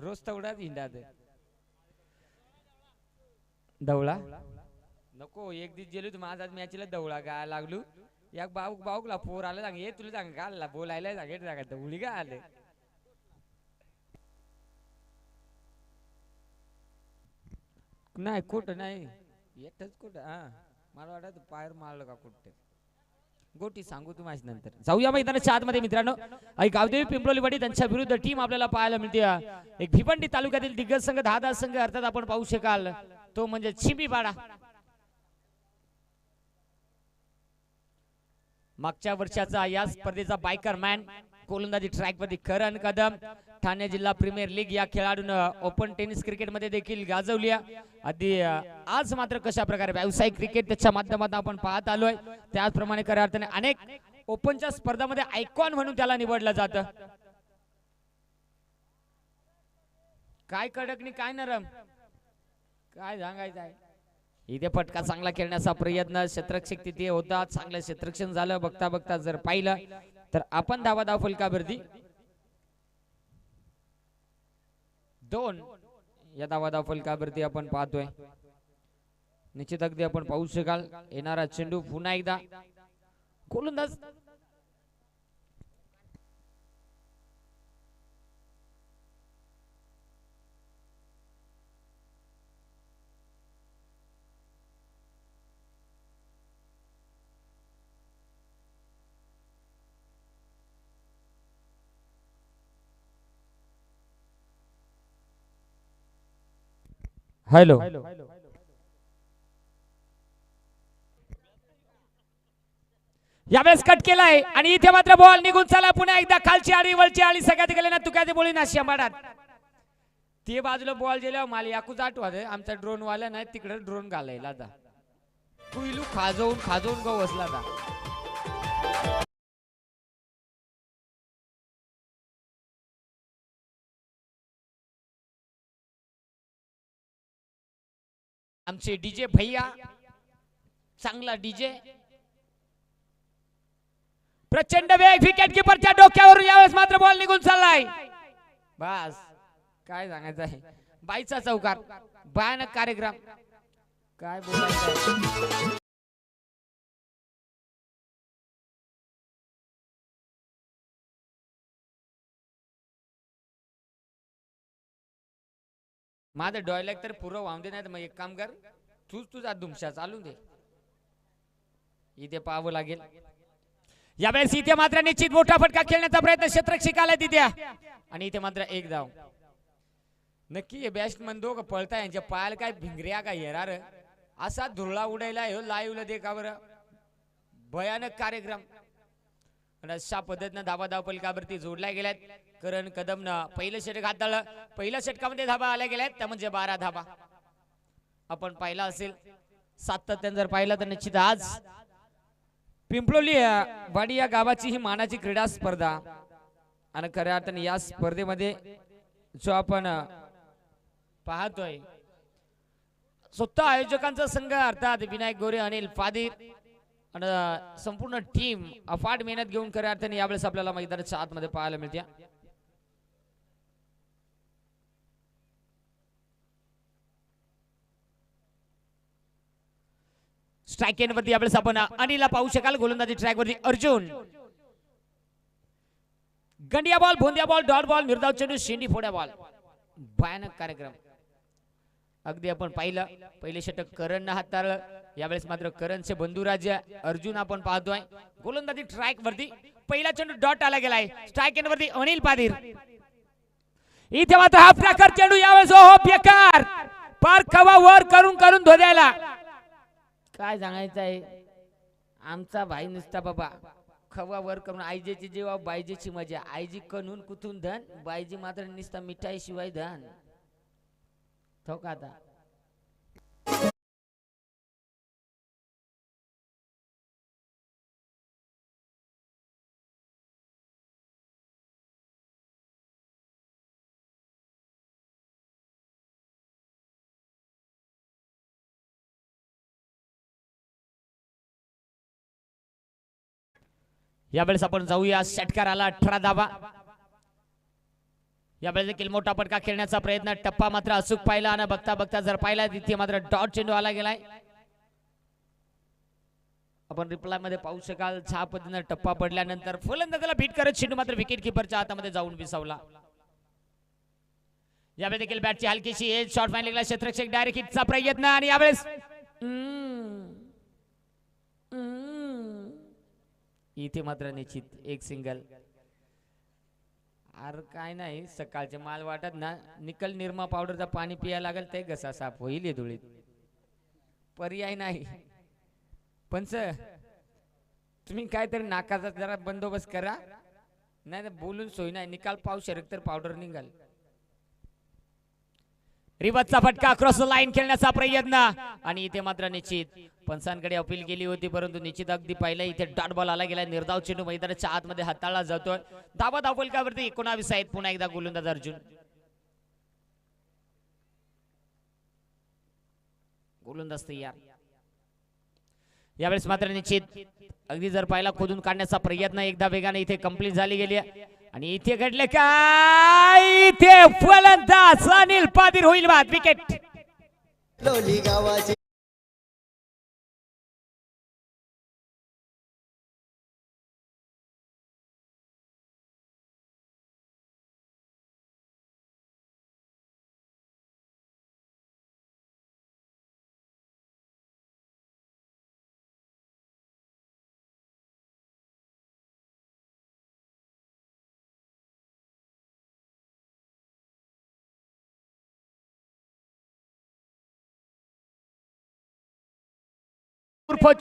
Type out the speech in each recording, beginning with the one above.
रोज तेवढाच हिंडात दवळा नको एक दिवस गेलो माझा मॅचला दवळा गाय लागलो एक बाऊकला पोर आला सांग हे तुला सांग घालला बोलायला सांगेल सांगा दवळी का आले नाही कुठं नाही एकटच कुठं हा मला वाटत पायर मारलं का कुठं गोटी सांगू तू माझ्या नंतर जाऊया मैदानाच्या आतमध्ये मित्रांनो गावदेवी पिंपळोलीवाडी त्यांच्या विरुद्ध टीम आपल्याला पाहायला मिळते एक भिवंडी तालुक्यातील दिग्गज संघ 10 संघ अर्थात आपण पाहू शकाल तो म्हणजे चिंबीपाडा मागच्या वर्षाचा या स्पर्धेचा बायकर मॅन गोलंदाजी ट्रॅक वरती करण कदम ठाणे जिल्हा प्रीमियर लीग या खेळाडूनं ओपन टेनिस क्रिकेट मध्ये देखील गाजवली आधी आज मात्र कशा प्रकारे व्यावसायिक क्रिकेट त्याच्या माध्यमातून आपण पाहत आलोय त्याचप्रमाणे खऱ्या अर्थाने अनेक ओपनच्या स्पर्धांमध्ये आयकॉन म्हणून त्याला निवडलं जातं काय कडकनी काय नरम काय सांगायचं आहे इथे फटका चांगला खेळण्याचा प्रयत्न क्षेत्ररक्षक तिथे होता चांगलं क्षेत्ररक्षण झालं बघता बघता जर पाहिलं तर आपण धाव फलकावरती 2 या धाव फलकावरती आपण पाहतोय निश्चित अगदी आपण पाहू शकाल येणारा चेंडू पुन्हा एकदा गोलंदाज हॅलो यावेळेस कट केलाय आणि इथे मात्र बॉल निघून चला पुन्हा एकदा खालची आडी वरची आडी सगळ्यात गेले ना तुक्याचे बोली ना शंभाडात ते बाजूला बॉल गेल्यावर मला याकूच आठवत आमचा ड्रोन वाला नाही तिकडे ड्रोन घालायला आता कुईलू खाजवून गो बसला आता आमचे डीजे भैया चांगला डीजे प्रचंड वेग विकेट कीपरच्या डोक्यावर यावेळेस मात्र बॉल निघून चाललाय बस काय सांगायचं आहे बाईचा चौकार भयानक कार्यक्रम काय बोलायचं माझं डॉयलेक्ट तर पुरं वाहून दे नाही मग एक काम कर तूच तुझा दुमशा चालू दे इथे पाहावं लागेल यावेळेस इथे मात्र निश्चित मोठा फटका खेळण्याचा प्रयत्न क्षेत्ररक्षकाला तिथे आणि इथे मात्र एक धाव नक्की बॅट्समन दोघं पळताय यांच्या पायाला काय भिंगऱ्या काय येणार असा धुरळा उडायला हो लाईव्हला दे का बरं भयानक कार्यक्रम अशा पद्धतीनं धाव फलकावरती जोडल्या गेल्यात करण कदमनं पहिलं षटक हाताळलं पहिल्या षटकामध्ये धावा आल्या गेल्यात त्या म्हणजे 12 धावा आपण पाहिला असेल सातत्याने जर पाहिलं तर निश्चित आज पिंपळोली वाडी या गावाची ही मानाची क्रीडा स्पर्धा आणि खऱ्या अर्थाने या स्पर्धेमध्ये जो आपण पाहतोय स्वतः आयोजकांचा संघ अर्थात विनायक गोरे अनिल फादीर आणि संपूर्ण टीम अफाट मेहनत घेऊन खऱ्या अर्थाने यावेळेस आपल्याला मैदानाच्या आतमध्ये पाहायला मिळते स्ट्राइक एंड वरती यावेळेस आपण अनिलला पाहू शकाल गोलंदाजी ट्रॅक वरती अर्जुन गंडिया बॉल भोंदिया बॉल डॉट बॉल निर्धाव चेंडू शेंडी फोड्या बॉल भयानक कार्यक्रम अगदी आपण पाहिलं पहिले षटक करण हाताळलं यावेळेस मात्र करणचे बंधू राज्य अर्जुन आपण पाहतोय गोलंदाजी ट्रॅक वरती पहिला चेंडू डॉट आला गेलाय स्ट्राइक एंड वरती अनिल पादीर इथे मात्र हा प्रकार चेंडू यावेळेस हो बेकार पार खवा वर करून धोद्याला काय सांगायचं आहे आमचा भाई नुसता बाबा खवा वर करून आईजेची जेव्हा बायजेची मजा आईजी कणून कुठून धन बायजी मात्र नुसता मिठाई शिवाय धन तो का आता यावेळेस आपण जाऊया षटकाराला 18 धावा यावेळेस देखील मोठा फटका खेळण्याचा प्रयत्न, टप्पा मात्र अचूक पाहिला आणि बघता बघता जर पाहिला तिथे मात्र डॉट चेंडू आला गेलाय. आपण रिप्लाय मध्ये पाहू शकाल छा पद्धतीने टप्पा पडल्यानंतर फलंदाजाला बीट करत चेंडू मात्र विकेट किपरच्या हातामध्ये जाऊन विसावला. यावेळी देखील बॅटची हलकीशी एज शॉट फायनल क्षेत्ररक्षक डायरेक्ट हिटचा प्रयत्न आणि यावेळेस इथे मात्र निश्चित एक सिंगल. अरे काय नाही सकाळचे माल वाटत ना निकल निरमा पावडरचा पाणी पियाला लागेल ते घसा साफ होईल धुळीत, पर्याय नाही. पंच तुम्ही काहीतरी नाकाचा जरा बंदोबस्त करा, नाही बोलून सोय नाही. निकाल पाऊस शरक तर पावडर निघाल. रिवर्सचा फटका क्रॉस लाईन खेळण्याचा प्रयत्न आणि इथे मात्र निश्चित पंचांकडे अपील केली होती परंतु निश्चित अगदी पाहिलं इथे डॉट बॉल आला गेला. निर्धाव चेंडू मैदानाच्या आतमध्ये हाताळला जातोय. धावा धावफलकावरती 19 आहेत. पुन्हा एकदा गोलंदाज अर्जुन. गोलंदाज तयार. यावेळेस मात्र निश्चित अगदी जर पाहिला खोदून काढण्याचा प्रयत्न एकदा वेगाने इथे कंप्लीट झाली गेली आणि इथे घडले काय, इथे फलंदाज अनिल पादीर होईल बाद. विकेट. लोली गावाची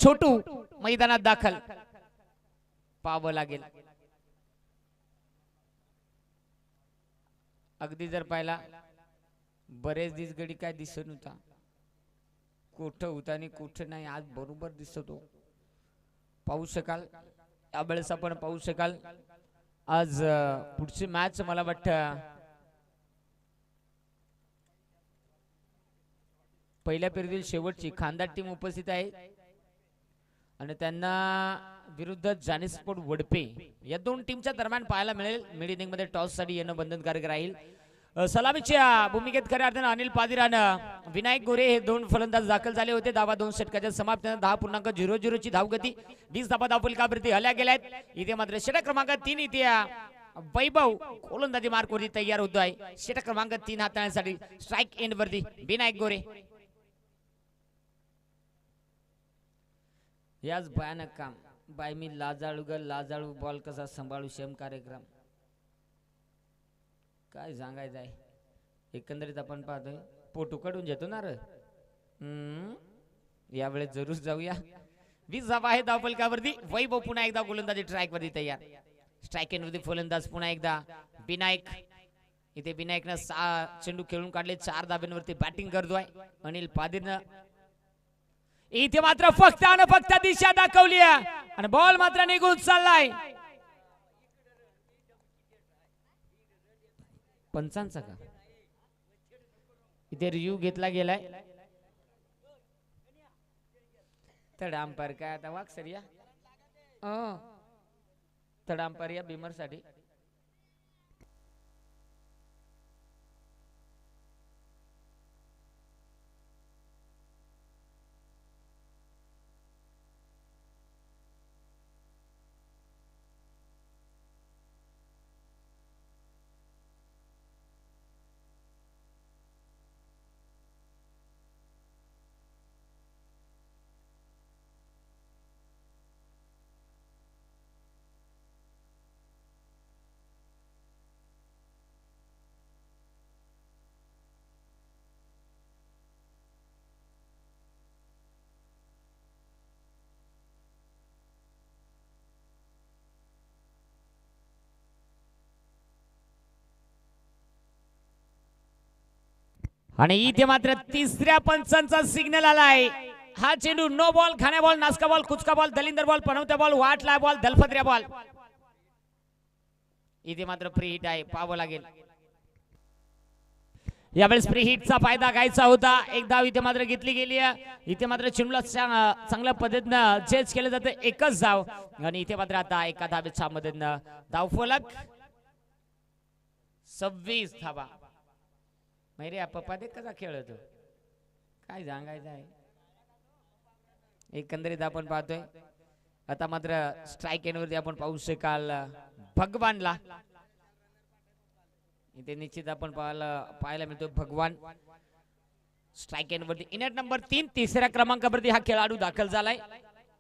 छोटू मैदानात दाखल. पाहावं लागेल. अगदी जर पाहिला बरेच दिस गडी काय दिसत नव्हता, कुठं होता आणि कुठं नाही. आज बरोबर दिसतो. पाहू शकाल यावेळेस आपण पाहू शकाल आज पुढची मॅच मला वाटतं पहिल्या फेरीतील शेवटची खानदार टीम उपस्थित आहे आणि त्यांना विरुद्ध जानेस्पोर्ट वडपे या दोन टीमच्या दरम्यान पाहायला मिळेल. मिड इनिंग मध्ये टॉस साठी येणं बंधनकारक राहील. सलामीच्या भूमिकेत खऱ्या अर्थानं अनिल पादीर आणि विनायक गोरे हे दोन फलंदाज दाखल झाले होते. धावा 2 षटकाच्या समाप्त 10.00 ची धावगती. 20 धावा धावफलकावरती हल्या गेल्यात. इथे मात्र षटक क्रमांक 3 इथे वैभव गोलंदाजी मार्कवरती तयार होतो आहे. षटक क्रमांक 3 हाताळण्यासाठी स्ट्राइक एंड वरती विनायक गोरे. याच भयानक काम बाय मी लाजाळू बॉल कसा सांभाळू शेम कार्यक्रम काय सांगायचं आहे. एकंदरीत आपण पाहतोय पोटू कडून घेतो ना रे. यावेळेस जरूर जाऊया. 20 धावा आहे धावफलकावरती. वैभव पुन्हा एकदा गोलंदाजी ट्रॅक वरती तयार. स्ट्राइक एंड वरती फलंदाज पुन्हा एकदा विनायक. इथे विनायकनं 6 चेंडू खेळून काढले. 4 धाब्यांवरती बॅटिंग करतोय अनिल पादीरनं. इथे मात्र फक्त दिशा दाखवली आणि बॉल मात्र निघून चाललाय. पंचांचा का इथे रिव्ह्यू घेतला गेलाय. थर्ड अंपायर काय आता वाघ सर या थर्ड अंपायर या बिमर साठी. आणि इथे मात्र तिसऱ्या पंचांचा सिग्नल आलाय. हा चेंडू नो बॉल, खाण्या बॉल, नासका बॉल, कुचका बॉल, दलिंदर बॉल, पनवत्या बॉल, वाटला बॉल, दलफत्र्या बॉल. इथे मात्र फ्री हिट आहे. पाहावं लागेल. यावेळेस फ्री हिटचा फायदा घ्यायचा होता. एक धाव इथे मात्र घेतली गेली आहे. इथे मात्र चेंडूला चांगल्या पद्धतीनं चेज केलं जातं. एकच धाव आणि इथे मात्र आता एका धावेच्या मदतीनं धावफलक 26 धाबा. मैरे पप्पा दे कसा खेळतो काय सांगायचं आहे. एकंदरीत आपण पाहतोय आता मात्र स्ट्राइक एंडवरती आपण पाहू शकाल भगवानला. इथे निश्चित आपण पाहायला मिळतो भगवान स्ट्राइक एंडवरती इनट नंबर 3 तिसऱ्या क्रमांकावरती हा खेळाडू दाखल झालाय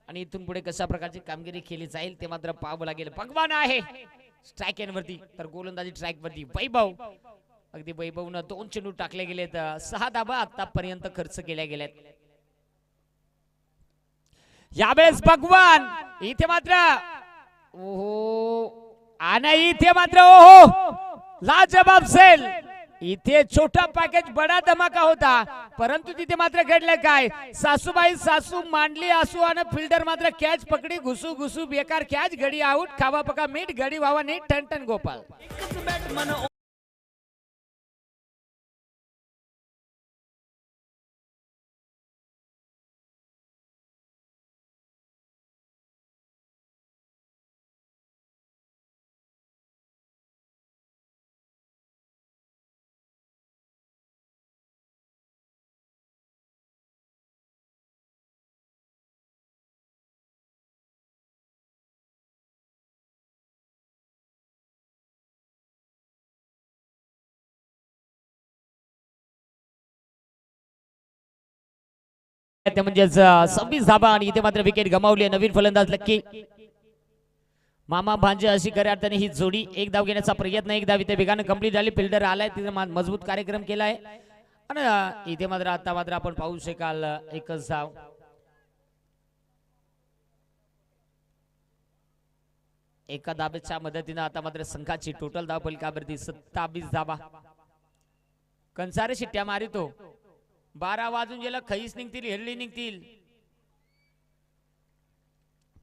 आणि इथून पुढे कशा प्रकारची कामगिरी केली जाईल ते मात्र पाहावं लागेल. भगवान आहे स्ट्राइक एंडवरती तर गोलंदाजी ट्रॅक वरती वैभव. अगदी वैभवनं 2 चेंडू टाकले गेलेत 6 धाबा आतापर्यंत खर्च केल्या गेल्यात. यावेळेस भगवान इथे मात्र ओहो आणि इथे मात्र ओहो लाजवाब सेल. इथे छोटा पॅकेज बडा धमाका होता परंतु तिथे मात्र घडलं काय. सासूबाई सासू मांडली असू आणि फिल्डर मात्र कॅच पकडी घुसू घुसू बेकार कॅच गडी आउट खावा पका मीठ गडी व्हावा नीट टन टन गोपाल. म्हणजेच 26 धाबा आणि इथे मात्र विकेट गमावली. नवीन फलंदाज लक्की मामा भांजे अशी खऱ्या अर्थाने ही जोडी. एक धाव घेण्याचा प्रयत्न एक धाव इथे वेगाने कंप्लीट झाली. फिल्डर आलाय तिथे मजबूत कार्यक्रम केलाय आणि इथे मात्र आता मात्र आपण पाहू शकाल एकच धाव. एका धाब्याच्या मदतीने आता मात्र संघाची टोटल धाव फलकावरती 27 धाबा. कंसारे शिट्ट्या मारितो 12 वाजून गेलं खैस निघतील हेरली निघतील.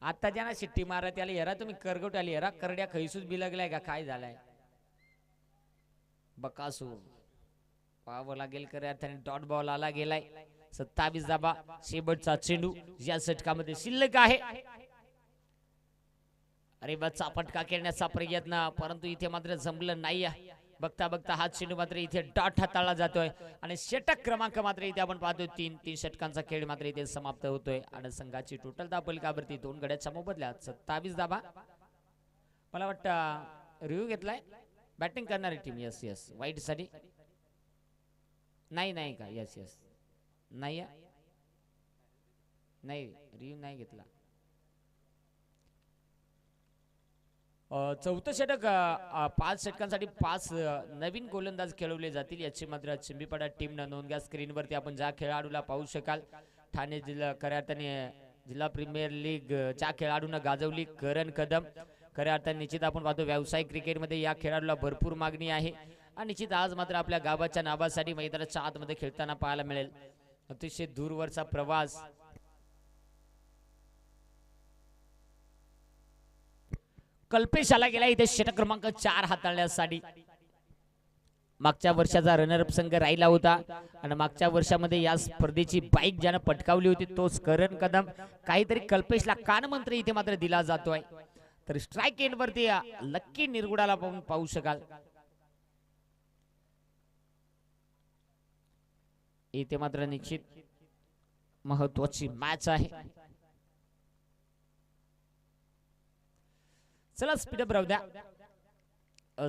आता ज्यांना शिट्टी मारा त्याला हेरा तुम्ही करगोट आली हेरा करड्या खैसूच बिलगलाय का काय झालाय. बकासू पाहावं लागेल खऱ्या अर्थाने डॉट बॉल आला गेलाय. 27 धाबा शेवटचा चेंडू या षटकामध्ये शिल्लक आहे. अरे बच्चा फटका खेळण्याचा प्रयत्न परंतु इथे मात्र जमलं नाही. बघता बघता हा चेंडू मात्र इथे डॉट हाताळला जातोय आणि षटक क्रमांक मात्र इथे आपण पाहतोय 3 षटकांचा खेळ मात्र इथे समाप्त होतोय आणि संघाची टोटल धाव फलकावरती 2 गड्याच्या मोबदल्यात 27 धाबा. मला वाटतं रिव्ह्यू घेतलाय बॅटिंग करणारी टीम. यस यस वाईट साठी नाही का. यस यस नाही रिव्ह्यू नाही घेतला. चौथं षटक 5 षटकांसाठी 5 नवीन गोलंदाज खेळवले जातील याची मात्र चिंबीपाडा टीमनं नोंद घ्या. स्क्रीनवरती आपण ज्या खेळाडूला पाहू शकाल ठाणे जिल्हा खऱ्या अर्थाने जिल्हा प्रीमियर लीग च्या खेळाडूंना गाजवली करण कदम. खऱ्या अर्थाने निश्चित आपण पाहतो व्यावसायिक क्रिकेटमध्ये या खेळाडूला भरपूर मागणी आहे आणि निश्चित आज मात्र आपल्या गावाच्या नावासाठी मैदानाच्या आतमध्ये खेळताना पाहायला मिळेल. अतिशय दूरवरचा प्रवास. कल्पेश आला गेला इथे षटक क्रमांक 4 हाताळण्यासाठी. मागच्या वर्षाचा रनरअप संघ राहिला होता आणि मागच्या वर्षामध्ये या स्पर्धेची बाईक ज्यानं पटकावली होती तोच करण कदम. काहीतरी कल्पेशला कानमंत्र इथे मात्र दिला जातोय. तर स्ट्राइक एंड वरती लक्की निरगुडाला पाहू शकाल. इथे मात्र निश्चित महत्वाची मॅच आहे. चला स्पीडअप राहू द्या.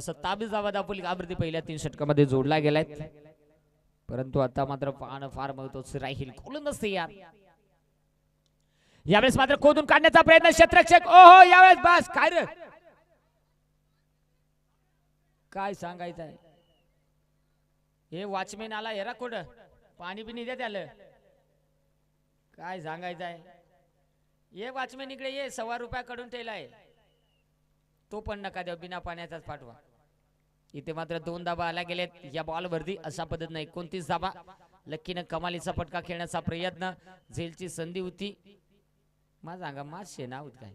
27 धावा दाखवली काबरती पहिल्या 3 षटकामध्ये जोडला गेलाय परंतु आता मात्र पाहणं फार महत्वाचं राहील. गोलंदाज तयार. यावेळेस मात्र खोदून काढण्याचा प्रयत्न क्षेत्ररक्षक. ओहो यावेळेस बस काय रे काय सांगायचं आहे. हे वॉचमॅन आला हेरा कोड पाणी पिणी द्या त्याला काय सांगायचं आहे. ये वॉचमॅन इकडे ये ₹1.25 कडून ठेवलाय तो पण नका द्या बिना पाण्याचाच पाठवा. इथे मात्र 2 धाबा आल्या गेलेत या बॉल वरती. अशा पद्धतीने 29 धाबा. लक्कीनं कमालीचा फटका खेळण्याचा प्रयत्न झेलची संधी होती. माझा सांगा मास शेना होत काय.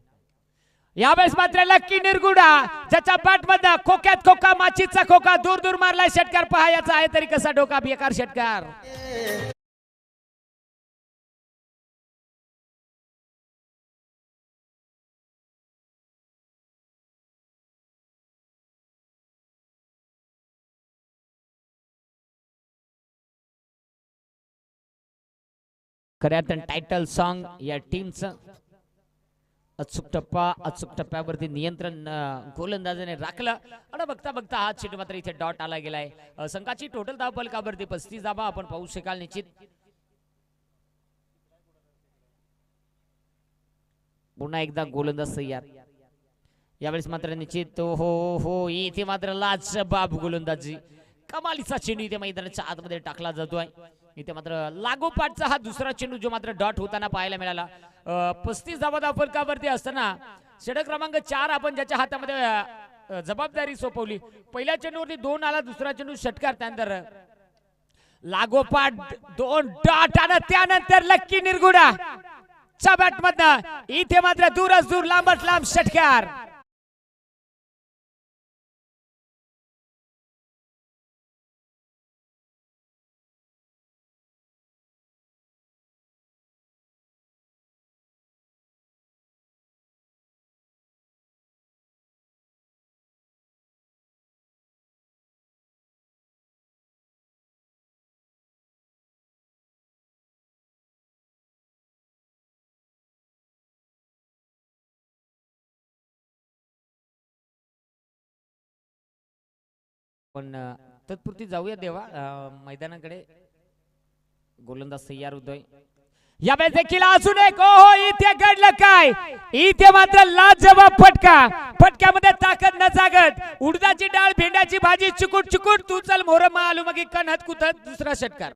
यावेळेस मात्र लक्की निरगुडा ज्याच्या बॅट मध्ये खोक्यात खोका माचीचा खोका दूर दूर मारलाय. षटकार पहायचा आहे तरी कसा डोका बेकार षटकार. खऱ्या अर्थानं टायटल सॉन्ग या टीमचं अचूक टप्प्यावरती नियंत्रण गोलंदाजाने राखलं आणि बघता बघता हा चेंडू मात्र इथे डॉट आला गेलाय. संघाची टोटल धाव फलकावरती 35 धावा आपण पाहू शकाल. निश्चित पुन्हा एकदा गोलंदाज तयार. यावेळेस मात्र निश्चित हो इथे मात्र लाजबाब गोलंदाजी. कमालीचा चेंडू इथे मैदानाच्या आतमध्ये टाकला जातोय. इथे मात्र लागोपाठचा हा दुसरा चेंडू जो मात्र डॉट होताना पाहायला मिळाला. 35 धावा फलकावरती असताना षटक क्रमांक 4 आपण ज्याच्या हातामध्ये जबाबदारी सोपवली. पहिल्या चेंडूवरती 2 आला, दुसरा चेंडू षटकार, त्यानंतर लागोपाठ 2 डॉट आणि त्यानंतर लक्की निरगुडा च्या बॅटमधनं इथे मात्र दूरच दूर लांबच लांब षटकार. पण तत्पुरती जाऊया देवा मैदानाकडे. गोलंदाज तयार होतोय. यावेळेस देखील अजून एक इथे घडलं काय. इथे मात्र लाजवाब फटका. फटक्यामध्ये ताकद न जागत उडदाची डाळ भेंड्याची भाजी चुकुट चुकुट तू चल मोर मालू मग कणत कुथत दुसरा षटकार.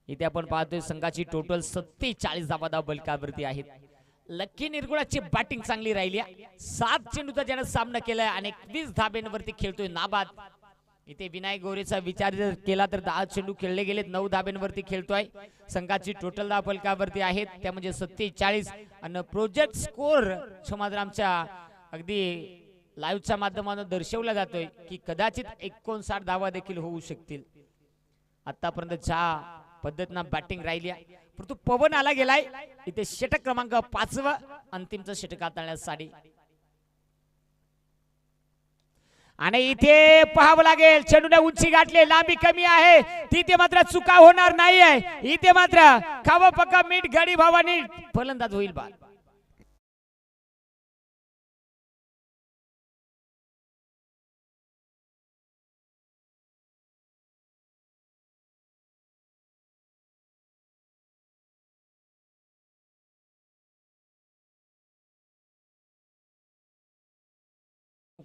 इथे आपण पाहतोय संघाची टोटल 47 धावा बलकावरती आहेत. लक्की निरगुडाची बॅटिंग चांगली राहिली. 7 चेंडूचा ज्याने सामना केलाय आणि 21 धाब्यांवरती खेळतोय नाबाद. इथे विनायक गोरेचा विचार जर केला तर 10 चेंडू खेळले गेलेत, 9 धाब्यांवरती खेळतोय. संघाची टोटल धाव फलकावरती आहेत त्या म्हणजे 47 आणि प्रोजेक्ट स्कोर मात्र आमच्या अगदी लाईव्हच्या माध्यमातून दर्शवला जातोय की कदाचित 59 धावा देखील होऊ शकतील. आतापर्यंत ज्या पद्धतीनं बॅटिंग राहिली परंतु पवन आला गेलाय. इथे षटक क्रमांक 5 अंतिमचं षटक हाताळण्यासाठी आणि इथे पाहावं लागेल. चेंडूने उंची गाठली, लांबी कमी आहे, तिथे मात्र चुका होणार नाही आहे. इथे मात्र खावा पक्का मीठ गडी भावानी फलंदाज होईल बा.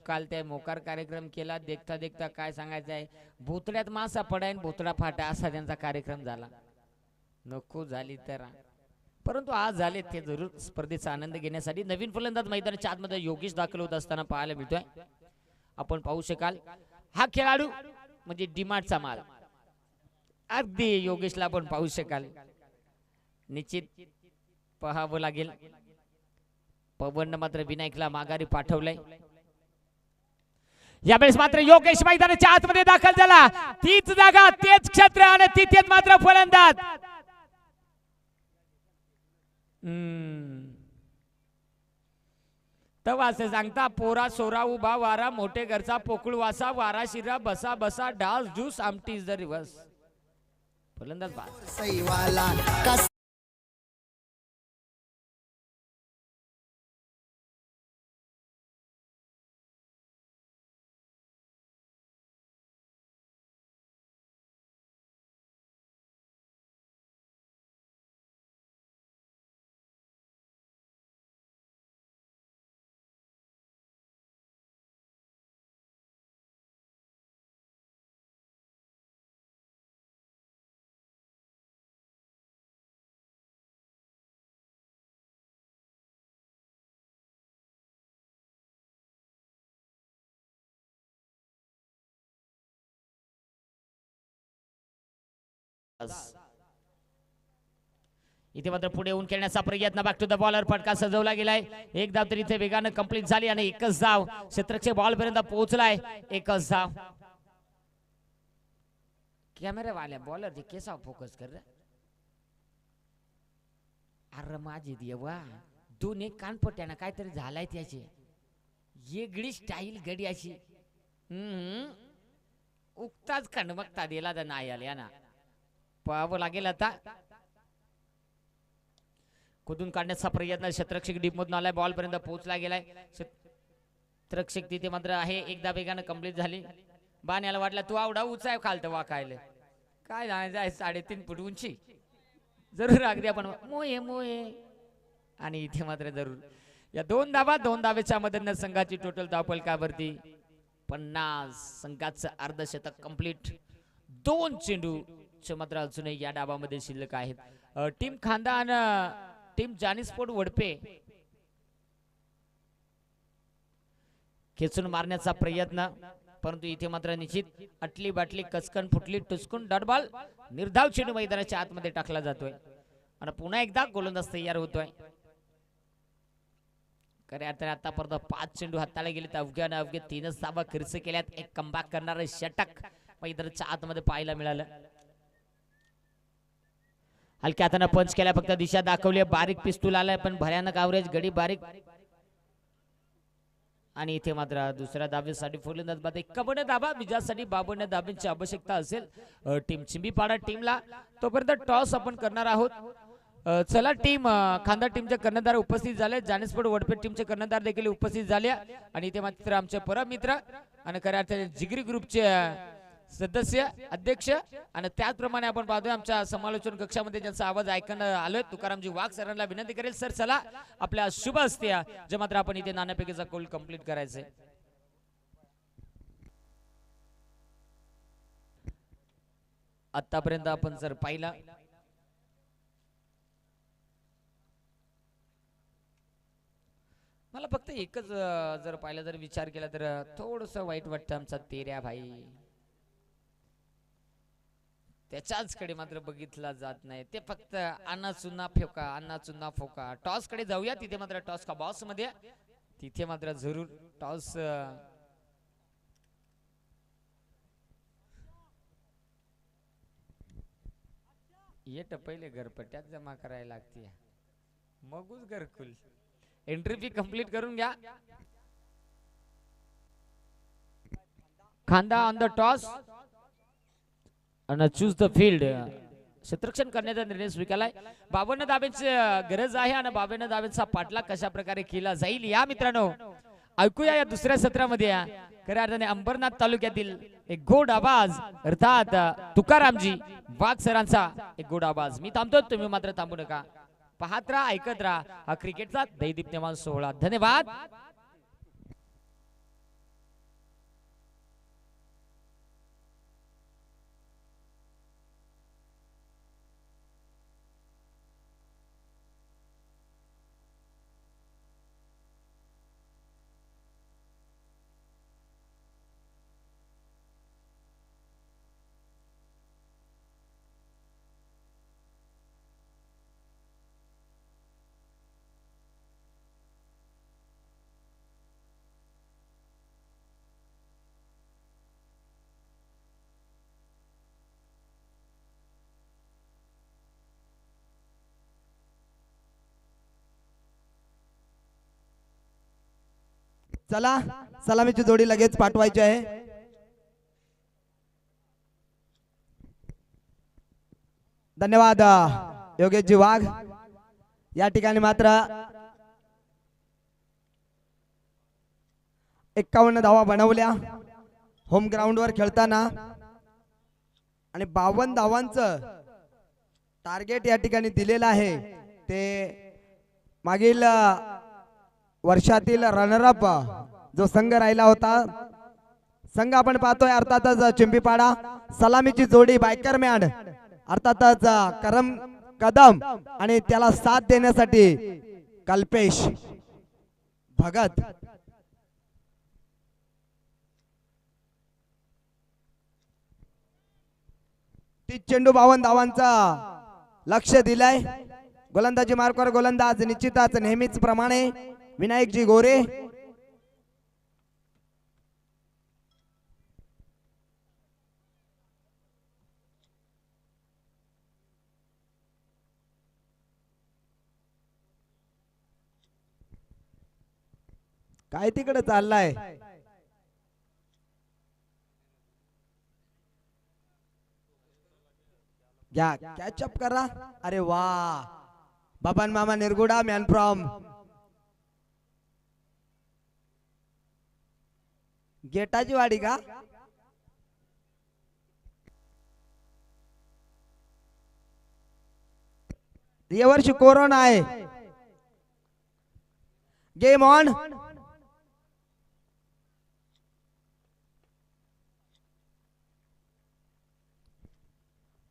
काल त्या मोकार कार्यक्रम केला. देखता देखता काय सांगायचं आहे, भोतड्यात मासा पडाय भोतडा फाटा असा त्यांचा कार्यक्रम झाला. नको झाली तर परंतु आज झाले ते जरूर स्पर्धेचा आनंद घेण्यासाठी. नवीन फलंदाज मैदानाच्या आतमध्ये योगेश दाखल होत असताना पाहायला मिळतोय. आपण पाहू शकाल हा खेळाडू म्हणजे डिमांडचा माल. अगदी योगेशला आपण पाहू शकाल. निश्चित पाहावं लागेल. पवन मात्र विनायकला माघारी पाठवलंय. यावेळेस मात्र योगेश मैदानाच्या आतमध्ये दाखल झाला. तीच जागा तेच क्षेत्र आणि तिथेच मात्र फलंदाज. तवा असे सांगता पोरा सोरा उभा वारा मोठे घरचा पोकळ वासा वारा शिरा बसा बसा डास ज्यूस आमटी इज द रिव्हर्स. फलंदाज बाद. इथे मात्र पुढे येऊन खेळण्याचा प्रयत्न. Back to the bowler. फटका सजवला गेलाय. एक धाव तर इथे वेगानं कंप्लीट झाली आणि एकच धाव क्षेत्ररक्षक बॉल पर्यंत पोहोचलाय. एकच धाव. कॅमेरा वाल्या बॉलर ते केसा फोकस कर. अरे माझे देवा, दोन एक कानपट्यानं काहीतरी झालाय त्याचे. वेगळी स्टाईल गडी अशी. उगताच खंडमगता दिला तर नाही आल्या ना. पाहावं लागेल आता. कुदून काढण्याचा प्रयत्न. क्षेत्ररक्षक डीप मधून आलाय. बॉल पर्यंत पोहोचला गेलाय. क्षेत्ररक्षक तिथे मात्र आहे. एकदा वेगानं कंप्लीट झाली. बाण्याला वाटला तू आवडा उचाय खालत वाकायला. काय जाय 3.5 फूट उंची. जरूर अगदी आपण मोये मोये. आणि इथे मात्र जरूर या दोन धावेच्या मदतीने संघाची टोटल धावफलकावरती 50. संघाचं अर्धशतक कंप्लीट. 2 चेंडू मात्र अजूनही या डावामध्ये शिल्लक आहेत. टीम खांदा आणि टीम जानीस्पोर्ट वडपे खेचून मारण्याचा प्रयत्न. परंतु इथे मात्र निश्चित अटली बाटली कचकन फुटली टुचकून डॉट बॉल निर्धाव चेंडू मैदानाच्या आतमध्ये टाकला जातोय आणि पुन्हा एकदा गोलंदाज तयार होतोय. खरे आता आतापर्यंत 5 चेंडू हाताला गेले तर अवघे 3च धावा खर्च केल्यात. एक कमबॅक करणारे षटक मैदानाच्या आतमध्ये पाहायला मिळालं. हलक्या हाताने पंच केला. फक्त दिशा दाखवली. बारीक पिस्तूल आलाय पण भयानक ॲव्हरेज गडी बारीक. आणि इथे मात्र दुसऱ्या धावेसाठी फलंदाज बाद. 51 धावा विजयासाठी 52 धावांची आवश्यकता असेल टीम चिंबीपाडा टीमला. तोपर्यंत टॉस आपण करणार आहोत. चला टीम खांदा टीमचे कर्णधार उपस्थित झाले. जानीस्पोर्ट वडपे टीमचे कर्णधार देखील उपस्थित झाले. आणि इथे मात्र आमचे परम मित्र आणि खऱ्या अर्थाने जिगरी ग्रुपचे सदस्य अध्यक्ष आणि त्याचप्रमाणे आपण पाहतोय आमच्या समालोचन कक्षामध्ये ज्यांचा आवाज ऐकणं आलोय तुकारामजी वाघ सरांना विनंती करेल. सर चला आपल्या शुभ असते जे मात्र आपण इथे नाण्यापैकीचा कौल कंप्लीट करायचंय. आतापर्यंत आपण जर पाहिला मला फक्त एकच जर पाहिलं जर विचार केला तर थोडस वाईट वाटतं. आमचा तेऱ्या भाई त्याच्याच कडे मात्र बघितला जात नाही. ते फक्त अन्ना चुना फेका अन्ना चुना फोका. टॉस कडे जाऊया. तिथे मात्र टॉस का बॉस मध्ये तिथे मात्र जरूर टॉस येत पहिले घरपट्ट्यात जमा करायला लागते मगच घरकुल. एंट्री फी कंप्लीट करून घ्या. खांदा ऑन द टॉस आणि चूज द फील्ड. क्षेत्ररक्षण करण्याचा निर्णय स्वीकारलाय. 52 धाब्यांची गरज आहे आणि 52 धाब्यांचा पाठलाग कशा प्रकारे केला जाईल या मित्रांनो ऐकूया या दुसऱ्या सत्रामध्ये. खऱ्या अर्थाने अंबरनाथ तालुक्यातील एक गोड आवाज अर्थात तुकारामजी वाघ सरांचा एक गोड आवाज. मी थांबतो तुम्ही मात्र थांबू नका. पाहत राहा ऐकत राहा हा क्रिकेटचा दैदीप्यमान सोहळा. धन्यवाद. चला सलामीची जोडी लगेच पाठवायची आहे. धन्यवाद योगेशजी वाघ. या ठिकाणी मात्र 51 धावा बनवल्या होम ग्राउंड वर खेळताना आणि 52 धावांचं टार्गेट या ठिकाणी दिलेलं आहे. ते मागील वर्षातील रनरअप जो संघ राहिला होता संघ आपण पाहतोय अर्थातच चिंबीपाडा. सलामीची जोडी बायकर मॅन अर्थातच करम कदम आणि त्याला साथ देण्यासाठी कल्पेश भगत. ती चेंडू 52 धावांचा लक्ष दिलाय. गोलंदाजी मार्कवर गोलंदाज निश्चितच नेहमीच प्रमाणे विनायकजी गोरे. काय तिकडे चाललाय? घ्या कॅचअप करा. अरे वा, बाबन मामा निरगुडा मॅन फ्रॉम गेटाची वाडी का? या वर्षी कोरोना आहे. Game on.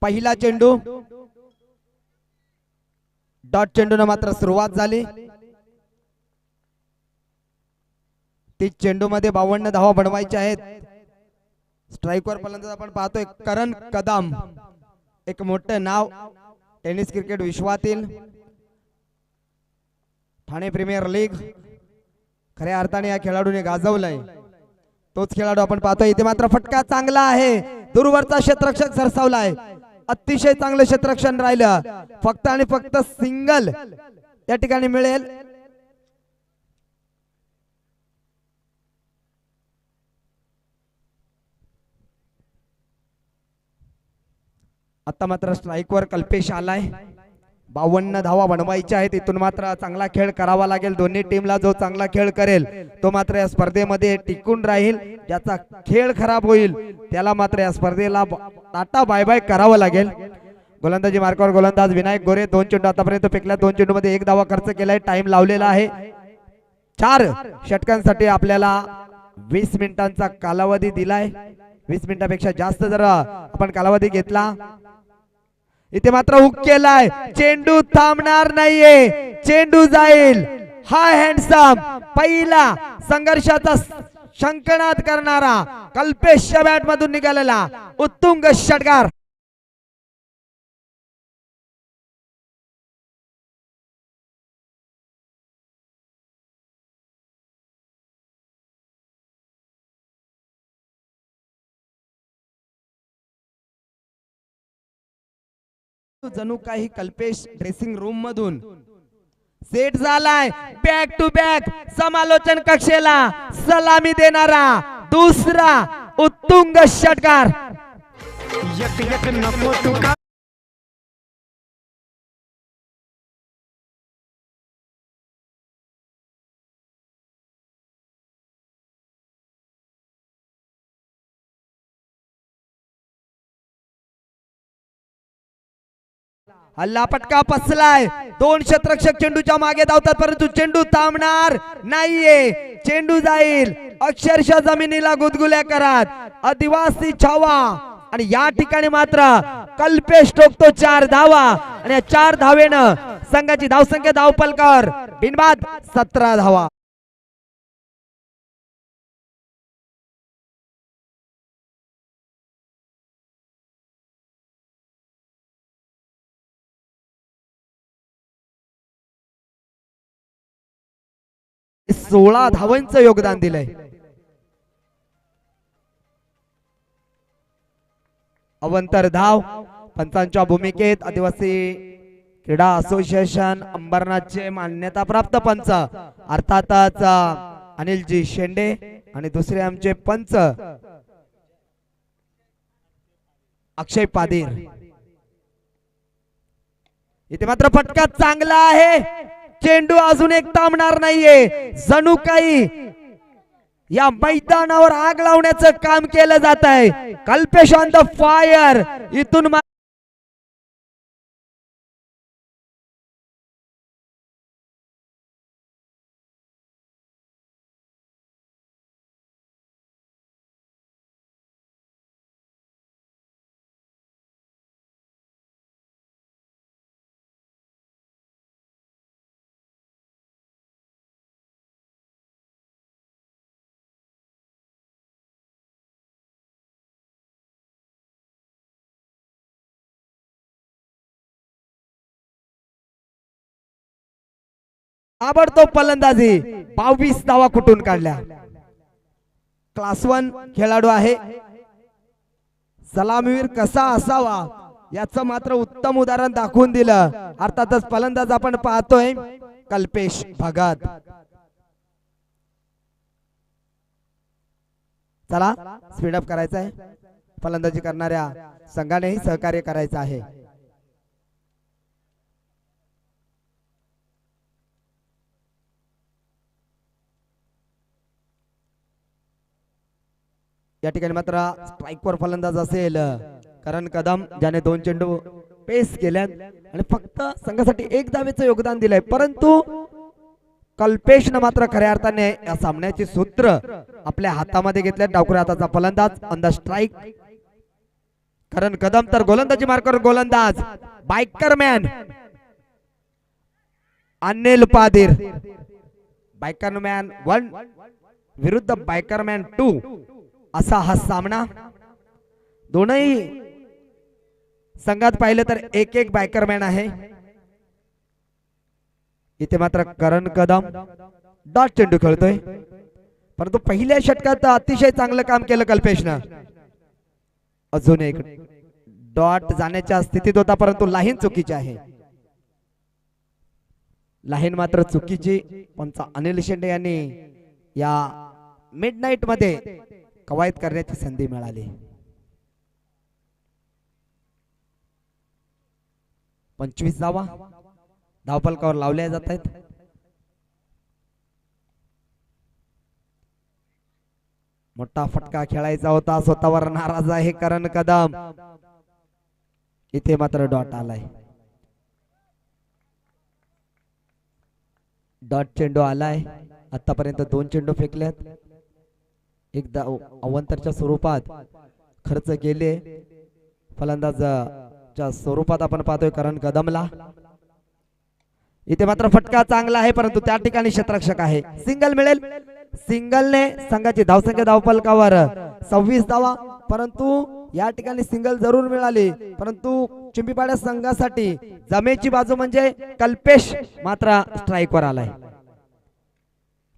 पहिला चेंडू डॉट चेंडूने मात्र सुरुवात झाली. 30 चेंडू मध्ये 52 धावा बनवायच्या आहेत. स्ट्राईकवर फलंदाज आपण पाहतोय करण कदम, एक मोठं नाव टेनिस क्रिकेट विश्वातील. ठाणे प्रीमियर लीग खऱ्या अर्थाने या खेळाडूने गाजवलंय. तोच खेळाडू आपण पाहतोय. इथे मात्र फटका चांगला आहे. दूरवरचा क्षेत्ररक्षक सरसावलाय. अतिशय चांगलं क्षेत्ररक्षण राहिलं. फक्त आणि फक्त सिंगल या ठिकाणी मिळेल. आता मात्र स्ट्राईकवर कल्पेश आलाय. 52 धावा बनवायच्या आहेत. इथून मात्र चांगला खेळ करावा लागेल. दोन्ही टीमला जो चांगला खेळ करेल तो मात्र या स्पर्धेमध्ये टिकून राहील. ज्याचा खेळ खराब होईल त्याला मात्र या स्पर्धेला टाटा बाय बाय करावं लागेल. गोलंदाजी मार्कावर गोलंदाज विनायक गोरे. 2 चेंडू आतापर्यंत फेकल्या. 2 चेंडू मध्ये 1 धावा खर्च केलाय. टाइम लावलेला आहे. 4 षटकांसाठी आपल्याला 20 मिनिटांचा कालावधी दिलाय. 20 मिनिटांपेक्षा जास्त जर आपण कालावधी घेतला. इथे मात्र हुक केलाय. चेंडू थांबणार नाहीये. चेंडू जाईल. हा हँडसम पहिला संघर्षाचा शंखनाद करणारा कल्पेशच्या बॅट मधून निघालेला उत्तुंग षटकार. जणू काही कल्पेश ड्रेसिंग रूम मधून सेट झालाय. बॅक टू बॅक समालोचन कक्षेला सलामी देणारा दुसरा उत्तुंग षटकार. हल्ला पटका पसलाय. 2 क्षेत्ररक्षक चेंडूच्या मागे धावतात परंतु चेंडू थांबणार नाहीये. चेंडू जाईल अक्षरशः जमिनीला गुदगुल्या करत आदिवासी छावा. आणि या ठिकाणी मात्र कल्पेश ठोकतो 4 धावा. आणि 4 धावेनं संघाची धावसंख्या धावपलकावर बिनबाद 17 धावा. सोळा धावांचं योगदान दिलंय. अवंतर धाव पंचांच्या भूमिकेत आदिवासी क्रीडा असोसिएशन अंबरनाथचे मान्यता प्राप्त पंच अर्थातच अनिलजी शेंडे आणि दुसरे आमचे पंच अक्षय पादीर. इथे मात्र फटका चांगला आहे. चेंडू अजून एक थांबणार नाहीये. जणू काही या मैदानावर आग लावण्याचं काम केलं जात आहे. Kalpesh on the fire. इथून ताबडतोब फलंदाजी 22 धावा कुठून काढल्या. क्लास 1 खेळाडू आहे. सलामीवीर कसा असावा याचं मात्र उत्तम उदाहरण दाखवून दिलं. अर्थातच फलंदाज आपण पाहतोय कल्पेश भगत. चला स्पीडअप करायचं आहे. फलंदाजी करणाऱ्या संघानेही सहकार्य करायचं आहे. या ठिकाणी मात्र स्ट्राईकवर फलंदाज असेल करण कदम, ज्याने 2 चेंडू पेस केल्यात आणि फक्त संघासाठी 1 धावेचं योगदान दिलंय. परंतु कल्पेशनं मात्र खऱ्या अर्थाने या सामन्याची सूत्र आपल्या हातामध्ये घेतले. डावखुऱ्या हाताचा फलंदाज ऑन द स्ट्राईक करण कदम, तर गोलंदाजी मार्कर गोलंदाज बायकरमॅन अनिल पादीर. बायकरमॅन 1 विरुद्ध बायकरमॅन 2 असा हा सामना. दोनही संघात पाहिलं तर 1-1 बायकरमॅन आहे. इथे मात्र करण कदम डॉट चेंडू खेळतोय. परंतु पहिल्या षटकात अतिशय चांगलं काम केलं कल्पेशनं. अजून एक डॉट जाण्याच्या स्थितीत होता, परंतु लाईन चुकीची आहे. लाईन मात्र चुकीची. पंच अनिल शेंडे यांनी या मिडनाईट मध्ये कवायत करण्याची संधी मिळाली. 25 धावा धावफलकावर लावल्या जात आहेत. मोठा फटका खेळायचा होता. स्वतःवर नाराज आहे करण कदम. इथे मात्र डॉट आलाय. डॉट चेंडू आलाय. आतापर्यंत 2 चेंडू फेकलेत. एकदा अवंतरच्या स्वरूपात खर्च केले. फलंदाजच्या स्वरूपात आपण पाहतोय करण कदमला. इथे मात्र फटका चांगला आहे, परंतु त्या ठिकाणी क्षेत्ररक्षक आहे. सिंगल मिळेल. सिंगलने संघाची धावसंख्या धावफलकावर 26 धावा, परंतु या ठिकाणी सिंगल जरूर मिळाली. परंतु चिंबीपाड्या संघासाठी जमेची बाजू म्हणजे कल्पेश मात्र स्ट्राईकवर आलाय.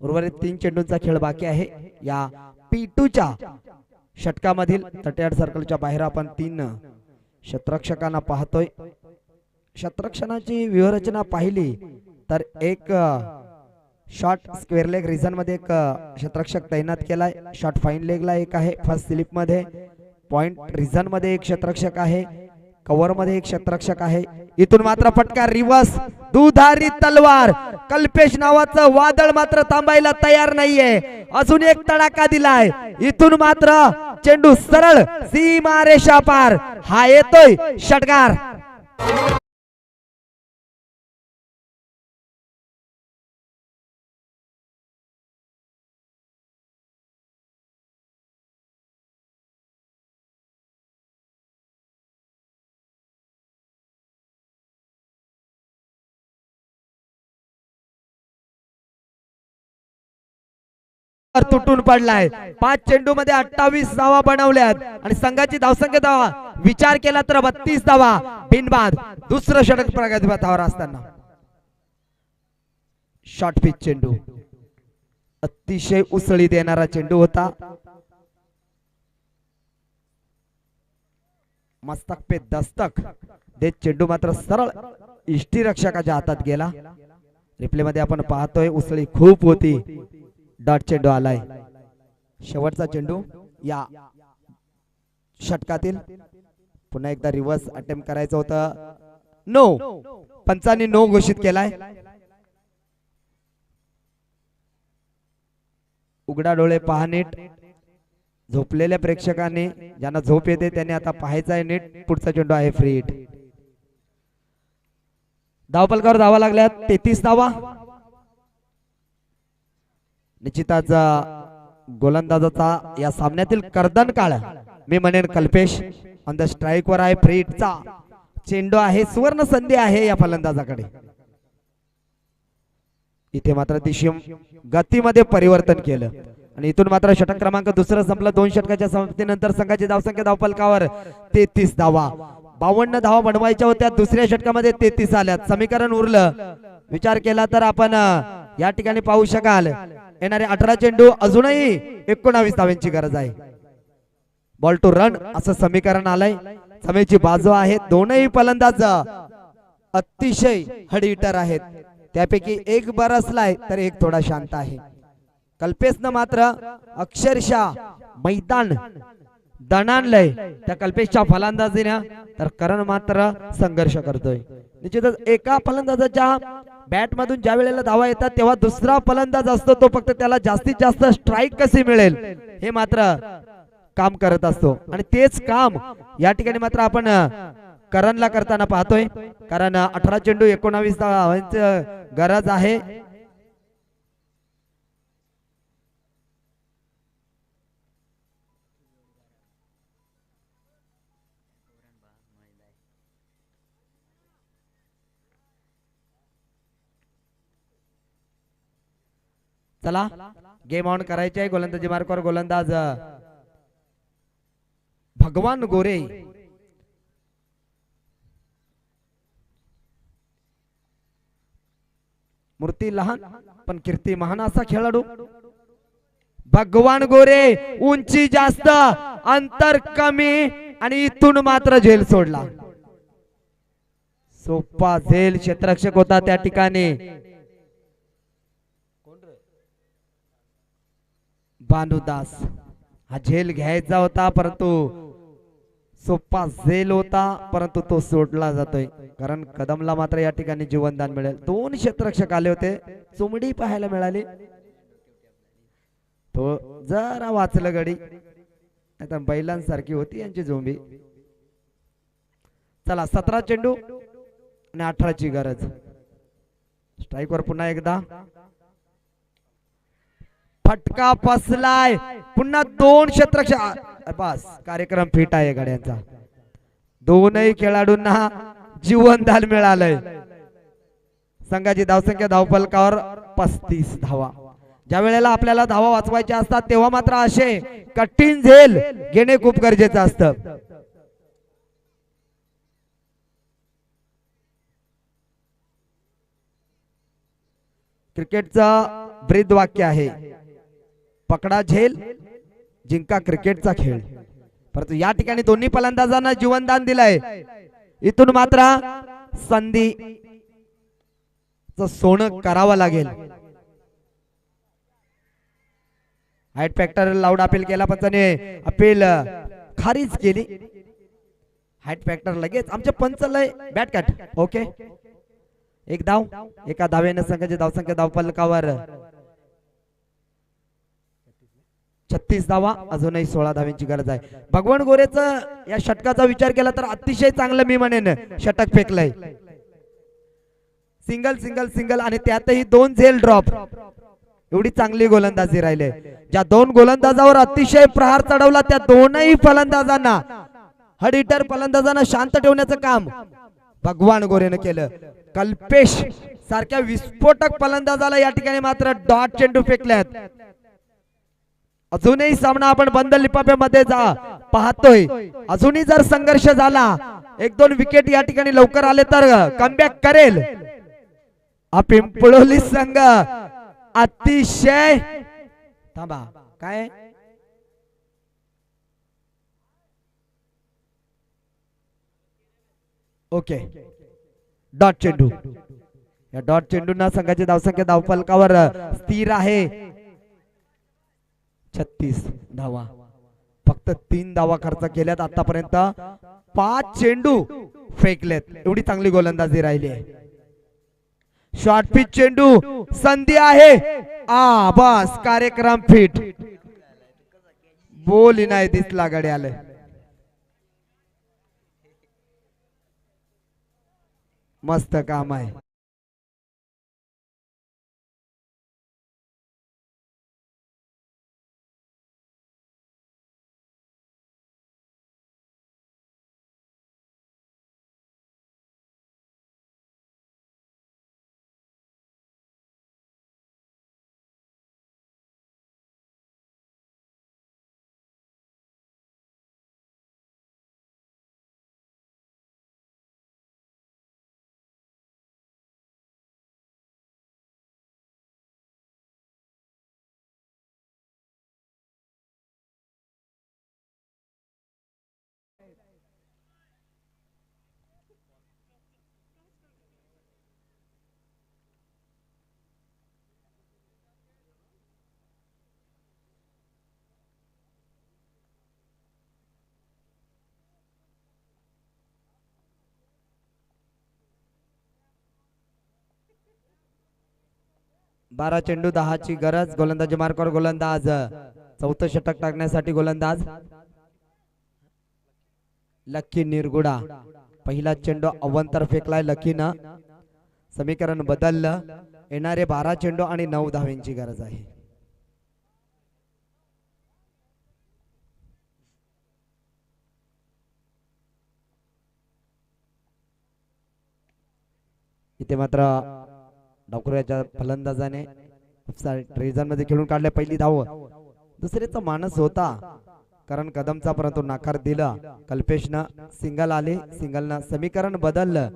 उर्वरित 3 चेंडूंचा खेळ बाकी आहे. या P2च्या षटकामधील 38 सर्कलच्या बाहेर आपण 3 क्षेत्ररक्षकांना पाहतोय. क्षेत्ररक्षणाची व्यूहरचना पाहिली तर एक शॉर्ट स्क्वेअर लेग रिझन मध्ये एक क्षेत्ररक्षक तैनात केलाय. शॉर्ट फाईन लेगला एक आहे. फर्स्ट स्लिप मध्ये पॉइंट रिझन मध्ये एक क्षेत्ररक्षक आहे. कव्हर मध्ये एक क्षेत्ररक्षक आहे. इथून मात्र फटका रिवर्स दुधारी तलवार. कल्पेश नावाचं वादळ मात्र थांबायला तयार नाहीये. अजून एक तडाखा दिलाय. इथून मात्र चेंडू सरळ सीमारेषा पार. हा येतोय षटकार. तुटून पडलाय. 5 चेंडू मध्ये 28 धावा बनवल्यात आणि संघाची धावसंख्या धावा विचार केला तर 32 धावा बिनबाद. दुसरं षटक प्रगतीपथावर असताना शॉर्ट पिच चेंडू अतिशय उसळी देणारा चेंडू होता. मस्तक पे दस्तक देत चेंडू मात्र सरळ इष्टिरक्षकाच्या हातात गेला. रिप्ले मध्ये आपण पाहतोय उसळी खूप होती. डॉट चेंडू आलाय. शेवटचा चेंडू या षटकातील. पुन्हा एकदा रिव्हर्स अटेम्प्ट करायचं होतं. नो, पंचांनी नो घोषित केलाय. उघडा डोळे पहा नीट. झोपलेल्या प्रेक्षकांनी, ज्यांना झोप येते त्यांनी आता पाहायचं आहे नीट. पुढचा चेंडू आहे फ्री हिट. धावफलकावर धावा लागल्यात 33 धावा. निश्चितच गोलंदाजाचा या सामन्यातील कर्दन काळ मी म्हणेन कल्पेश. ऑन द स्ट्राईक वर आहे. फ्री हिटचा चेंडू आहे. सुवर्ण संधी आहे या फलंदाजाकडे. इथे मात्र दिशेम गतीमध्ये परिवर्तन केलं आणि इथून मात्र षटक क्रमांक दुसरं संपलं. 2 षटकाच्या समाप्तीनंतर संघाची धावसंख्या धावफलकावर 33 धावा. 52 धावा बनवायच्या होत्या. दुसऱ्या षटकामध्ये 33 आल्यात. समीकरण उरलं विचार केला तर आपण या ठिकाणी पाहू शकाल येणारे 18 चेंडू अजूनही 19 धावांची गरज आहे. बॉल टू रन असं समीकरण आलंय. समेची बाजू आहे. दोनही फलंदाज अतिशय हडीटर आहेत. त्यापैकी एक बरसलाय तर एक थोडा शांत आहे. कल्पेशनं मात्र अक्षरशः मैदान दणाणलंय त्या कल्पेशच्या फलंदाजीने, तर करण मात्र संघर्ष करतोय. निश्चितच एका फलंदाजाच्या बॅट मधून ज्या वेळेला धावा येतात तेव्हा दुसरा फलंदाज असतो तो फक्त त्याला जास्तीत जास्त स्ट्राईक कशी मिळेल हे मात्र काम करत असतो. आणि तेच काम या ठिकाणी मात्र आपण करणला करताना पाहतोय. कारण 18 चेंडू 19 धावांची गरज आहे. चला गेम ऑन करायचे आहे. गोलंदाजी मार्कवर गोलंदाज भगवान गोरे. मूर्ती लहान पण कीर्ती महान असा खेळाडू भगवान गोरे. उंची जास्त, अंतर कमी आणि इथून मात्र झेल सोडला. सोपा झेल क्षेत्ररक्षक होता त्या ठिकाणी. भानुदास हा झेल घ्यायचा होता परंतु सोपा झेल होता परंतु तो सोडला जातोय. कारण कदमला मात्र या ठिकाणी जीवनदान मिळेल. 2 क्षेत्ररक्षक आले होते. चुमडी पाहायला मिळाली. तो जरा वाचलं गडी, आता बैलांसारखी होती यांची झोंबी. चला 17 चेंडू आणि 18 ची गरज. स्ट्राईक वर पुन्हा एकदा फटका फसलाय. पुन्हा 2 क्षेत्ररक्षक. बस कार्यक्रम फिट आहे गाड्यांचा. दोनही खेळाडूंना जीवनदान मिळालंय. संघाची धावसंख्या धावफलकावर 35 धावा. ज्या वेळेला आपल्याला धावा वाचवायच्या असतात तेव्हा मात्र असे कठीण झेल घेणे खूप गरजेचं असतं. क्रिकेटचा ब्रीद वाक्य आहे, पकडा झेल जिंका क्रिकेटचा खेळ. परंतु या ठिकाणी दोन्ही फलंदाजांना जीवनदान दिलंय. इथून मात्र संधी सोनं करावं लागेल. हाईट फॅक्टर लाऊड अपील केला पंचाने अपील खारिज केली. हाईट फॅक्टर लगेच आमचे पंच लय बॅट कट. ओके एक धाव. एका धावेने संघाची धावसंख्या धावफलकावर 36 धावा. अजूनही 16 धावांची गरज आहे. भगवान गोरेचं या षटकाचा विचार केला तर अतिशय चांगलं मी म्हणेन षटक फेकलंय. सिंगल सिंगल सिंगल आणि त्यातही 2 झेल ड्रॉप. एवढी चांगली गोलंदाजी राहिले. ज्या 2 गोलंदाजावर अतिशय प्रहार चढवला त्या दोनही फलंदाजांना हडीटर फलंदाजांना शांत ठेवण्याचं काम भगवान गोरेनं केलं. कल्पेश सारख्या विस्फोटक फलंदाजाला या ठिकाणी मात्र डॉट चेंडू फेकल्यात. अजूनही सामना आपण बंद लिपाप्यामध्ये पाहतोय. अजूनही जर संघर्ष झाला 1-2 विकेट या ठिकाणी लवकर आले तर कमबॅक करेल हा पिंपळोली संघ. अतिशय थांबा काय ओके डॉट चेंडू. या डॉट चेंडूंना संघाची धावसंख्या धावफलकावर स्थिर आहे 36 धावा. फक्त 3 धावा खर्च केल्यात आतापर्यंत. 5 चेंडू फेकलेत. एवढी चांगली गोलंदाजी राहिली आहे. शॉर्ट पिच चेंडू संधी आहे. बस कार्यक्रम फिट. बोल नाही दिसला गडे आले. मस्त काम आहे. 12 चेंडू 10 ची गरज. गोलंदाजी मार्कवर गोलंदाज. चौथं षटक टाकण्यासाठी गोलंदाज लक्की निरगुडा. पहिला चेंडू अवंतर फेकलाय लकीनं. समीकरण बदललं. येणारे 12 चेंडू आणि 9 धावांची गरज आहे. इथे मात्र डावखुऱ्याच्या फलंदाजाने ट्रेझन मध्ये खेळून काढले. पहिली धाव दुसऱ्याचा मानस होता कारण कदमचा, परंतु नाकार दिला. कल्पेशनं सिंगल आले. सिंगलनं समीकरण बदललं.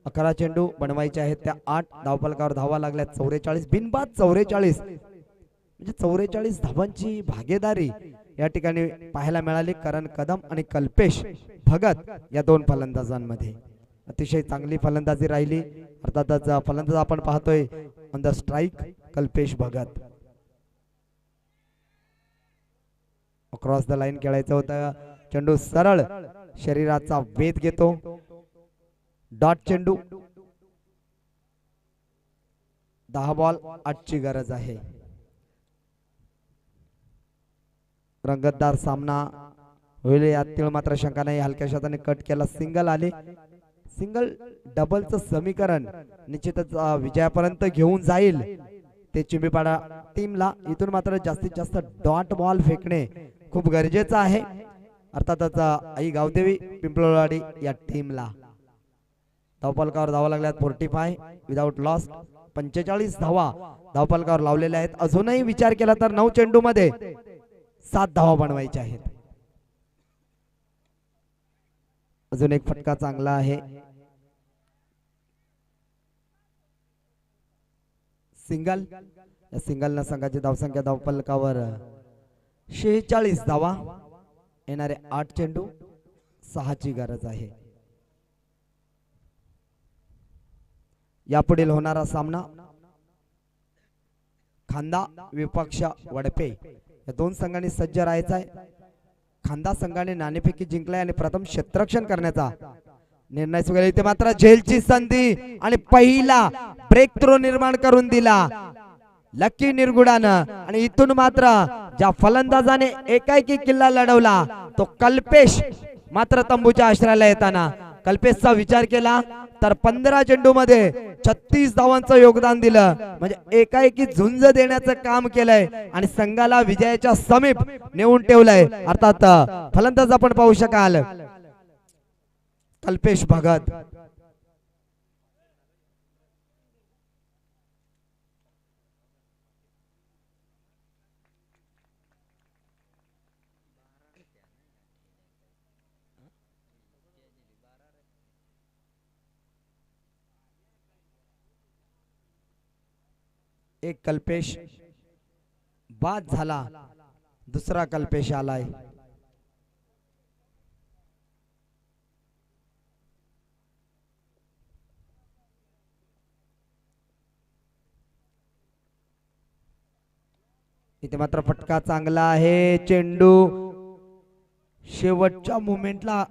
11 चेंडू बनवायचे आहेत त्या 8 धावफलकावर धावा लागल्या 44 बिनबाद 44 म्हणजे 44 धावांची भागीदारी या ठिकाणी पाहायला मिळाली. कारण कदम आणि कल्पेश भगत या दोन फलंदाजांमध्ये अतिशय चांगली फलंदाजी राहिली. अर्थातच फलंदाज आपण पाहतोय on the strike Kalpesh Bhagat. Cross the line खेळायचं होतं. चेंडू सरळ शरीराचा वेध घेतो. डॉट चेंडू. 10 बॉल 8 ची गरज आहे. रंगतदार सामना होईल यातील मात्र शंका नाही. हलक्या शॉटने कट केला. सिंगल आले. सिंगल डबलचं समीकरण निश्चितच विजयापर्यंत घेऊन जाईल ते चिंबीपाडा टीमला. इथून मात्र जास्तीत जास्त डॉट बॉल फेकणे खूप गरजेचं आहे. अर्थातच आई गावदेवी पिंपळवाडी या टीमला. धावफलकावर धावा लागल्यात 45 विदाउट लॉस. 45 धावा धावफलकावर लावलेल्या आहेत. अजूनही विचार केला तर 9 चेंडू मध्ये 7 धावा बनवायच्या आहेत. अजून एक फटका चांगला आहे. सिंगल. या सिंगलनं संघाची धावसंख्या धावफलकावर 46 धावा. येणारे 8 चेंडू 6 ची गरज आहे. यापुढील होणारा सामना खांदा विपक्ष वडपे या दोन संघांनी सज्ज राहायचा आहे. खांदा संघाने नाणेफेकी जिंकलाय आणि प्रथम क्षेत्ररक्षण करण्याचा निर्णय स्वीकारला. इथे मात्र झेलची संधी आणि पहिला ब्रेक थ्रो निर्माण करून दिला लकी निरगुडानं. आणि इथून मात्र ज्या फलंदाजाने एकाएकी किल्ला लढवला तो कल्पेश मात्र तंबूच्या आश्रयाला येताना कल्पेशचा विचार केला तर 15 चेंडू मध्ये 36 धावांचं योगदान दिलं. म्हणजे एकाएकी झुंज देण्याचं काम केलंय आणि संघाला विजयाच्या समीप नेऊन ठेवलंय. अर्थात फलंदाज आपण पाहू शकाल कल्पेश भगत. एक कल्पेश बाद झाला. दुसरा कल्पेश आलाय. इथे मात्र फटका चांगला आहे. चेंडू शेवटच्या मोमेंटला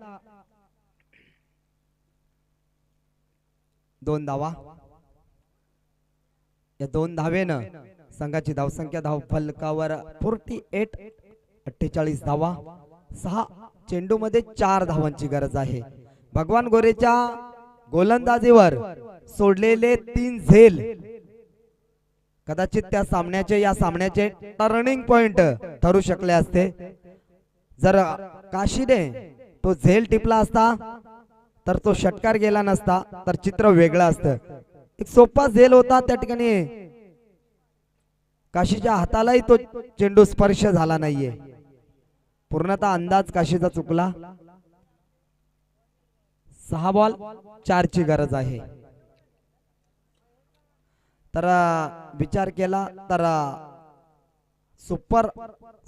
2 धावा. या 2 धावेनं संघाची धावसंख्या धावफलकावर 48 धावा. 6 चेंडू मध्ये 4 धावांची गरज आहे. भगवान गोरेच्या गोलंदाजीवर सोडलेले 3 झेल कदाचित त्या सामन्याचे या सामन्याचे टर्निंग पॉइंट ठरू शकले असते. जर काशीने तो झेल टिपला असता तर तो षटकार गेला नसता तर चित्र वेगळं असतं. एक सोपा झेल होता त्या ठिकाणी. काशीच्या हातालाही तो चेंडू स्पर्श झाला नाहीये. पूर्णतः अंदाज काशीचा चुकला. 6 बॉल 4 ची गरज आहे. तर विचार केला तर सुपर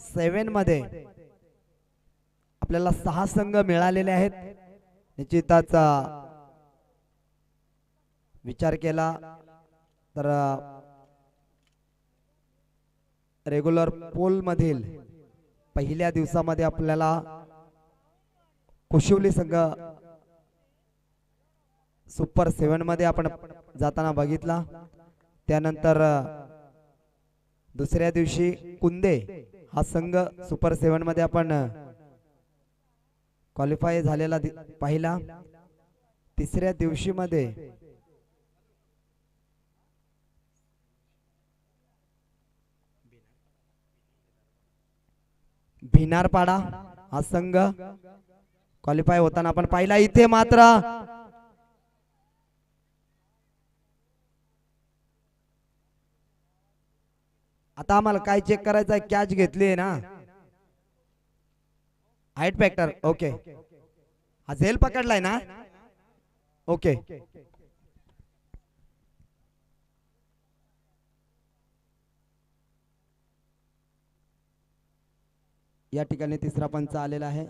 7 मध्ये आपल्याला 6 संघ मिळालेले आहेत. निश्चितच विचार केला तर रेग्युलर पोल मधील पहिल्या दिवसामध्ये आपल्याला कुशिवली संघ सुपर 7 मध्ये आपण जाताना बघितला. त्यानंतर दुसऱ्या दिवशी कुंदे हा संघ सुपर 7 मध्ये आपण क्वालिफाय झालेला पाहिला. तिसऱ्या दिवशी मध्ये भिनारपाडा हा संघ क्वालिफाय होताना आपण पाहिला. इथे मात्र आता आम्हाला काय चेक करायचं आहे, कॅच घेतली आहे ना, हाईट फॅक्टर. ओके, हा झेल पकडलाय ना. ओके, या ठिकाणी तिसरा पंच आलेला आहे.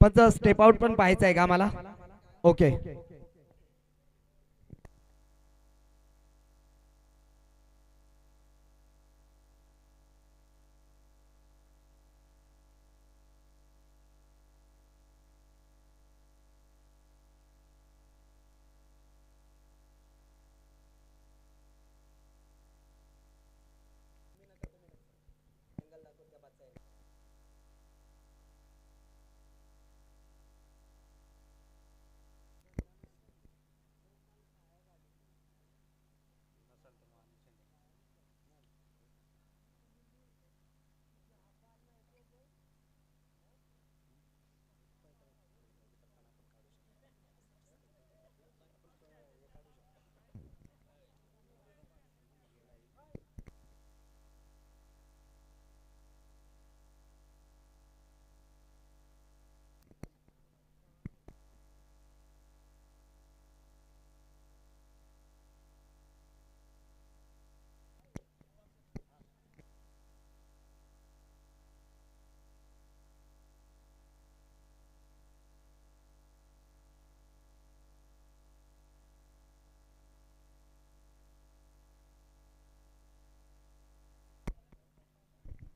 पंच स्टेप आउट पण पाहायचं आहे का मला? ओके,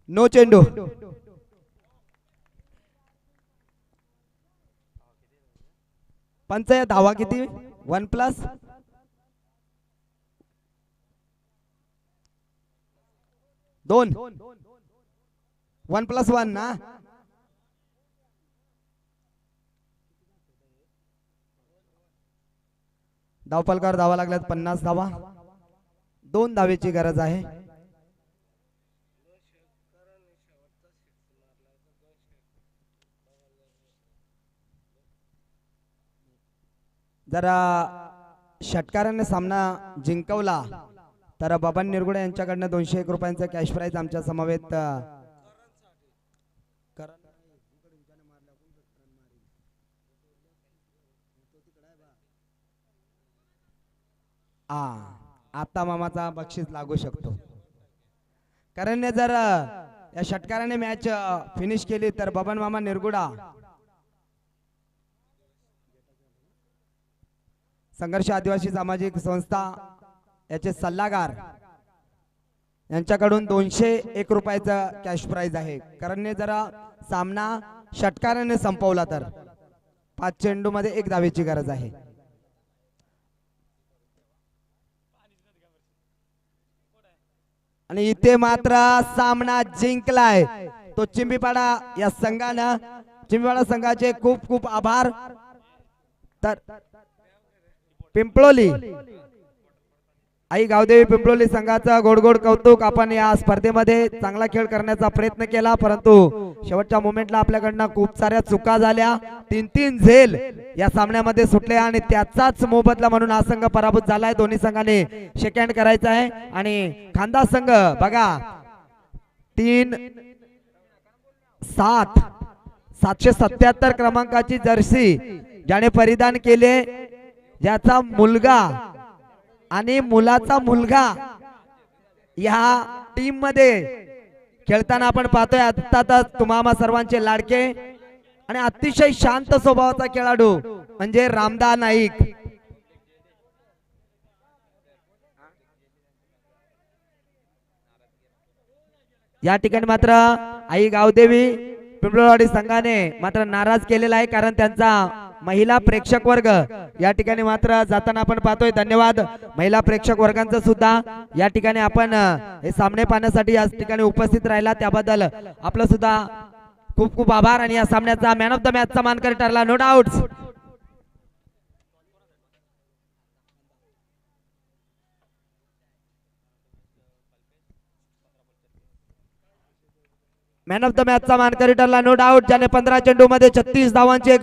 नो चेंडू. पंच धावा किती? 1+? 2. 1+1 ना. धावफलकावर धावा लागल्यात 50 धावा. 2 धावेची गरज आहे. जरा षटकाराने सामना जिंकवला तर बबन निरगुडे यांच्याकडनं 201 रुपयांचा कॅश प्राइज आमच्या समवेत आता मामाचा बक्षीस लागू शकतो. कारण जर या षटकाराने मॅच फिनिश केली तर बबन मामा निरगुडा संघर्ष आदिवासी सामाजिक संस्था याचे सल्लागार यांच्याकडून 201 रुपयाचा कॅश प्राइज आहे. कारण जरा सामना षटकाराने संपवला तर 5 चेंडू मध्ये 1 धावेची गरज आहे. आणि इथे मात्र सामना जिंकलाय तो चिंबीपाडा या संघानं. चिंबीपाडा संघाचे खूप खूप आभार. तर पिंपळोली आई गावदेवी पिंपळोली संघाचा गोडगोड कौतुक. आपण या स्पर्धेमध्ये चांगला खेळ करण्याचा प्रयत्न केला परंतु शेवटच्या मोमेंटला आपल्याकडनं खूप साऱ्या चुका झाल्या. 3-3 झेल या सामन्यामध्ये सुटले आणि त्याचाच मोबदला म्हणून हा संघ पराभूत झालाय. दोन्ही संघाने शेक हँड करायचा आहे. आणि खांदा संघ बघा 777 क्रमांकाची जर्सी ज्याने परिधान केले, ज्याचा मुलगा आणि मुलाचा मुलगा या टीम मध्ये खेळताना आपण पाहतोय आता तुम्हा सर्वांचे लाडके आणि अतिशय शांत स्वभावाचा खेळाडू म्हणजे रामदा नाईक. या ठिकाणी मात्र आई गावदेवी पिंपळवाडी संघाने मात्र नाराज केलेला आहे, कारण त्यांचा महिला प्रेक्षक वर्ग या ठिकाणी मात्र जाताना आपण पाहतोय. धन्यवाद महिला प्रेक्षक वर्गांचं सुद्धा या ठिकाणी आपण हे सामने पाहण्यासाठी या ठिकाणी उपस्थित राहिला त्याबद्दल आपलं सुद्धा खूप खूप आभार. आणि या सामन्याचा मॅन ऑफ द मॅचचा मानकरी ठरला no doubt. Man of the मॅचचा मानकरी ठरला नो डाऊट, ज्याने 15 चेंडू मध्ये 36 धावांची एक